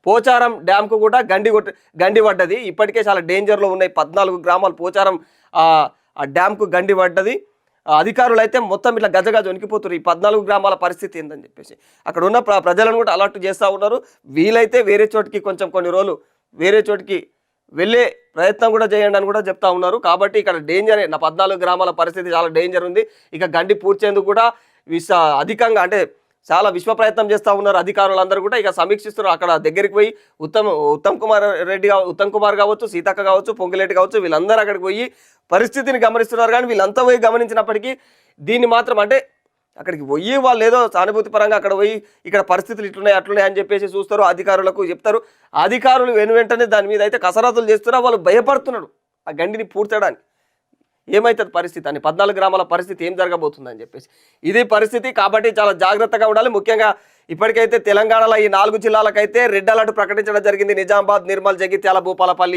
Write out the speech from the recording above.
పోచారం డ్యామ్కు కూడా గండి పడ్డది. ఇప్పటికే చాలా డేంజర్లో ఉన్నాయి 14 గ్రామాలు పోచారం ఆ డ్యామ్కు గండి పడ్డది. అధికారులు అయితే మొత్తం ఇట్లా గజగజ వణికిపోతున్నారు. ఈ 14 గ్రామాల పరిస్థితి ఏందని చెప్పేసి అక్కడ ఉన్న ప్రజలను కూడా అలర్ట్ చేస్తూ ఉన్నారు. వీలైతే వేరే చోటికి కొంచెం కొన్ని రోజులు వేరే చోటికి వెళ్ళే ప్రయత్నం కూడా చేయండి అని కూడా చెప్తా ఉన్నారు. కాబట్టి ఇక్కడ డేంజరే, నా 14 గ్రామాల పరిస్థితి చాలా డేంజర్ ఉంది. ఇక గండి పూడ్చేందుకు కూడా అధికంగా అంటే చాలా విశ్వ ప్రయత్నం చేస్తూ ఉన్నారు అధికారులందరూ కూడా. ఇక సమీక్షిస్తున్నారు. అక్కడ దగ్గరికి పోయి ఉత్తమ్ కుమార్ కావచ్చు, సీతక్క కావచ్చు, పొంగిలేటి కావచ్చు, వీళ్ళందరూ అక్కడికి పోయి పరిస్థితిని గమనిస్తున్నారు. కానీ వీళ్ళంతా పోయి గమనించినప్పటికీ దీన్ని మాత్రం అంటే అక్కడికి పోయి వాళ్ళు ఏదో సానుభూతి పరంగా అక్కడ పోయి ఇక్కడ పరిస్థితులు ఇట్లున్నాయి అట్లున్నాయి అని చెప్పేసి చూస్తారు, అధికారులకు చెప్తారు. అధికారులు వెంటనే దాని మీద అయితే కసరత్తులు చేస్తున్నారు. వాళ్ళు భయపడుతున్నాడు ఆ గండిని పూడ్చడానికి. ఏమవుతుంది పరిస్థితి అని 14 గ్రామాల పరిస్థితి ఏం జరగబోతుందని చెప్పేసి ఇది పరిస్థితి. కాబట్టి చాలా జాగ్రత్తగా ఉండాలి. ముఖ్యంగా ఇప్పటికైతే తెలంగాణలో ఈ 4 జిల్లాలకైతే రెడ్ అలర్ట్ ప్రకటించడం జరిగింది. నిజామాబాద్, నిర్మల్, జగిత్యాల, భూపాలపల్లి